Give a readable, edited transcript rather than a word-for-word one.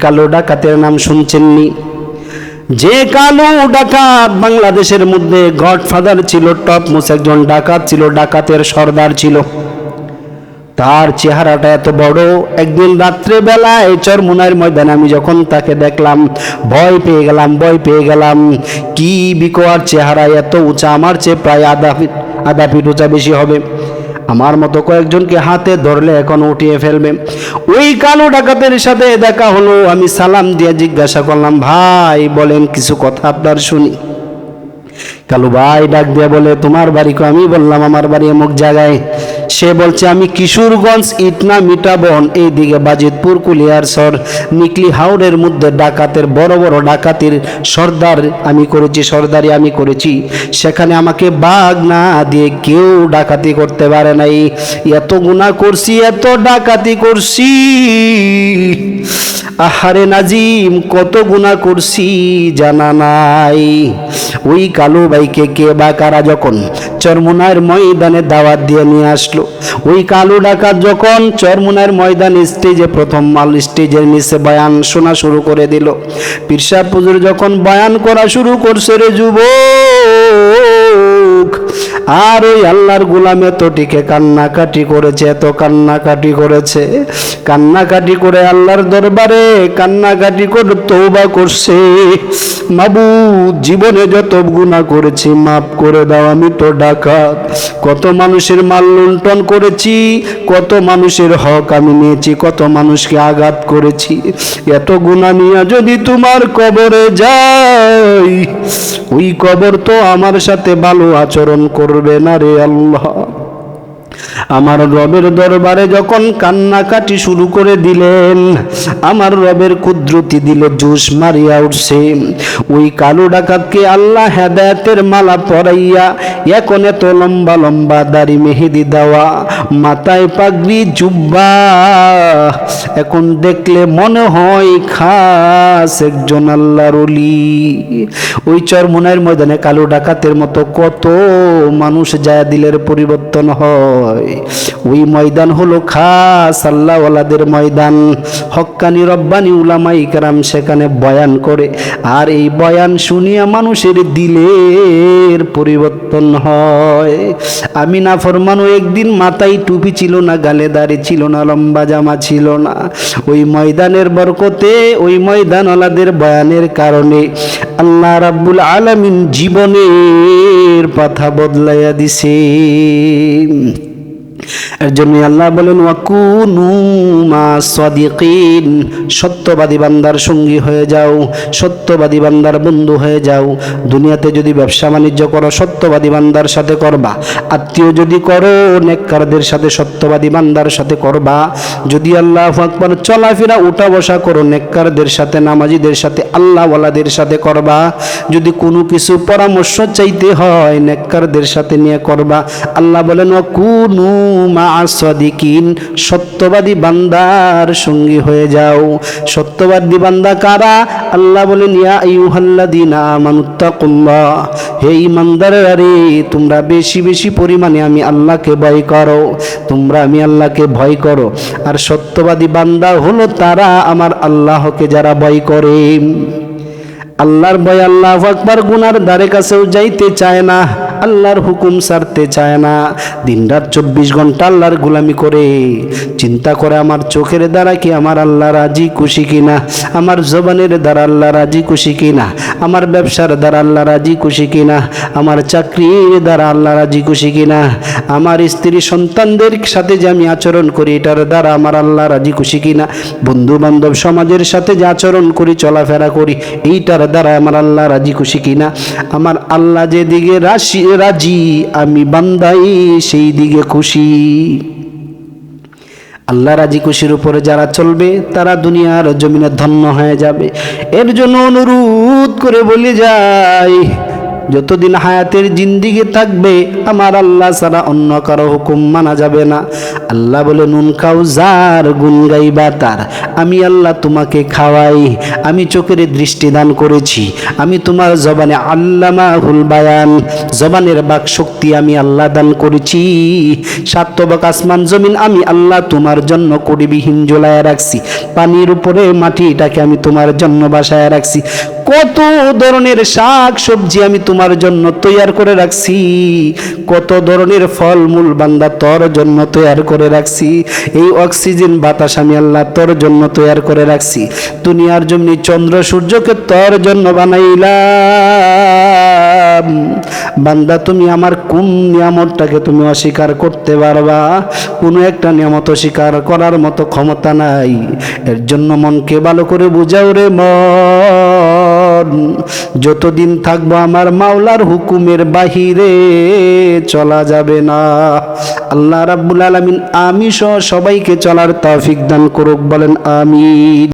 কালো ডাকাতের নাম শুনছেননি? যে কালো ডাকাত বাংলাদেশের মধ্যে গডফাদার ছিল, টপ মোস্ট একজন ডাকাত ছিল, ডাকাতের সর্দার ছিল। তার চেহারাটা এত বড়, একদিন রাত্রে বেলায় চরমুনার ময়দানে আমি যখন তাকে দেখলাম ভয় পেয়ে গেলাম। কি বিকট চেহারা, এত উঁচা, আমার চেয়ে প্রায় আধা ফিট উঁচা বেশি হবে। আমার মতো কয়েকজনকে হাতে ধরলে এখন উঠিয়ে ফেলবে। ওই কালো ডাকাতের সাথে দেখা হলো, আমি সালাম দিয়ে জিজ্ঞাসা করলাম, ভাই বলেন কিছু কথা আপনার শুনি। কালু ভাই ডাক দিয়ে বলে, তোমার বাড়ি কো? আমি বললাম আমার বাড়ি অমুক জায়গায়। সে বলছে, আমি কিশোরগঞ্জ ইটনা মিঠাবন এইদিকে বাজিতপুর কুলিয়ারসর নিকলি হাওড়ের মধ্যে ডাকাতের বড় বড় ডাকাতির সর্দারি আমি করেছি। সেখানে আমাকে বাঘ না দিয়ে কেউ ডাকাতি করতে পারে নাই। এত গুনাহ করছি, এত ডাকাতি করছি, আহারে নাজিম কত গুনাহ করছি জানা নাই। ওই কালু ভাইকে কে বা কারা যখন চরমুনার ময়দানে দাওয়াত দিয়ে নিয়ে আসলো, ওই কালু ডাকাত যখন চরমুনার ময়দান স্টেজে প্রথম স্টেজের নিচে বয়ান শোনা শুরু করে দিল, পীর সাহেব হুজুর যখন বয়ান করা শুরু করছে, রে যুবক, আর ওই আল্লাহর গোলাম এতটিকে কান্নাকাটি করেছে, এত কান্নাকাটি করেছে, কান্নাকাটি করে আল্লাহর দরবারে কান্নাকাটি করে তওবা করছে, মাবুদ জীবনে যত গুনাহ করেছি মাফ করে দাও, আমি তো ডাকাত, কত মানুষের মাল লুণ্ঠন করেছি, কত মানুষের হক আমি নিয়েছি, কত মানুষকে আঘাত করেছি, এত গুনাহ নিয়ে যদি তোমার কবরে যাই, ওই কবর তো আমার সাথে ভালো আচরণ করবে না রে আল্লাহ। আমার রবের দরবারে যখন কান্নাকাটি শুরু করে দিলেন, আমার রবের কুদরতি দিলে জোশ মারিয়া উঠছে। ওই কালো ডাকাতকে আল্লাহ হেদায়েতের মালা পরাইয়া এখন এত লম্বা লম্বা দাড়ি মেহেদি দেওয়া, মাথায় পাগড়ি জুব্বা, এখন দেখলে মনে হয় খাস একজন আল্লাহর ওলি। ওই চরমুনার ময়দানে কালো ডাকাতের মতো কত মানুষ যায় দিলের পরিবর্তন হয়। ওই ময়দান হলো খাস আল্লাহওয়ালাদের ময়দান। হক্কানি রব্বানি উলামা ইকরাম সেখানে বয়ান করে, আর এই বয়ান শুনিয়া মানুষের দিলের পরিবর্তন হয়। আমি না ফরমানো একদিন মাথায় টুপি ছিল না, গালে দাড়ি ছিল না, লম্বা জামা ছিল না, ওই ময়দানের বরকতে, ওই ময়দানওয়ালাদের বয়ানের কারণে আল্লাহ রাব্বুল আলামিন জীবনের পাথা বদলাইয়া দিছে। এর জন্য আল্লাহ বলেন, ওয়াকুনু মা সাদিকিন, সত্যবাদী বান্দার সঙ্গী হয়ে যাও, সত্যবাদী বান্দার বন্ধু হয়ে যাও। দুনিয়াতে যদি ব্যবসা বাণিজ্য করো সত্যবাদী বান্দার সাথে করবা, আত্মীয় যদি করো নেককারদের সাথে, সত্যবাদী বান্দার সাথে করবা। যদি আল্লাহু আকবার চলাফেরা উঠা বসা করো নেককারদের সাথে, নামাজীদের সাথে, আল্লাহওয়ালাদের সাথে করবা। যদি কোনো কিছু পরামর্শ চাইতে হয় নেককারদের সাথে নিয়ে করবা। আল্লাহ বলেন, ওয়াকুনু মা সাদিকিন, সত্যবাদী বান্দার সঙ্গী হয়ে যাও। সত্যবাদী বান্দা কারা? আল্লাহ বলেন, ইয়া আইয়ুহাল্লাযীনা আমানুত্তাকুল্লাহ, হে ঈমানদাররা রে, তোমরা বেশি বেশি পরিমাণে আমি আল্লাহকে ভয় করো, তোমরা আমি আল্লাহকে ভয় করো। আর সত্যবাদী বান্দা হলো তারা আমার আল্লাহকে যারা ভয় করে। আল্লাহর ভয়, আল্লাহু আকবার, গুনার ধারে কাছেও যাইতে চায় না, আল্লাহর হুকুম ছাড়তে চায় না, দিনরাত 24 ঘন্টা আল্লাহর গোলামি করে। চিন্তা করে আমার চোখের দ্বারা কি আমার আল্লাহ রাজি খুশি কিনা, আমার জবানের দ্বারা আল্লাহ রাজি খুশি কিনা, আমার ব্যবসার দ্বারা আল্লাহ রাজি খুশি কিনা, আমার চাকরির দ্বারা আল্লাহ রাজি খুশি কিনা, আমার স্ত্রী সন্তানদের সাথে যে আমি আচরণ করি এটার দ্বারা আমার আল্লাহ রাজি খুশি কিনা, বন্ধু বান্ধব সমাজের সাথে যে আচরণ করি চলাফেরা করি এইটার দ্বারা আমার আল্লাহ রাজি খুশি কিনা। আমার আল্লাহ যেদিকে রাজি আমি বান্দাই সেই দিকে খুশি। আল্লাহ রাজি খুশির উপরে যারা চলবে তারা দুনিয়ার জমিনে ধন্য হয়ে যাবে। এর জন্য অনুরোধ করে বলে যাই, যতদিন হায়াতের জিন্দিগি থাকবে আমার আল্লাহ ছাড়া অন্য কারো হুকুম মানা যাবে না। আল্লাহ বলে নুন খাও যার, গুণ গাইবা তার। আমি আল্লাহ তোমাকে খাওয়াই, আমি চোখের দৃষ্টি দান করেছি, আমি তোমার জবানে আল্লামাহুল বায়ান, জবানের বাক শক্তি আমি আল্লাহ দান করেছি। সাতবক আসমান জমিন আমি আল্লাহ তোমার জন্য কড়িবিহীন ঝোলায় রাখছি, পানির উপরে মাটিটাকে আমি তোমার জন্য বাসায় রাখছি, কত ধরনের শাক সবজি আমি তোমার জন্য তৈয়ার করে রাখছি, কত ধরনের ফলমূল বান্দা তোর জন্য তৈয়ার করে রাখছি। এই অক্সিজেন বাতাস আমি আল্লাহ তোর জন্য তৈয়ার করে রাখছি। দুনিয়ার জমিনে চন্দ্র সূর্যকে তোর জন্য বানাইলাম। বান্দা তুমি আমার কোন নিয়ামতটাকে তুমি অস্বীকার করতে পারবা? কোনো একটা নিয়ামত অস্বীকার করার মতো ক্ষমতা নাই। এর জন্য মনকে ভালো করে বুঝাও রে মন, যতদিন থাকবো আমার মাওলার হুকুমের বাহিরে চলা যাবে না। আল্লাহ রাব্বুল আলামিন আমি সহ সবাইকে চলার তৌফিক দান করুক, বলেন আমিন।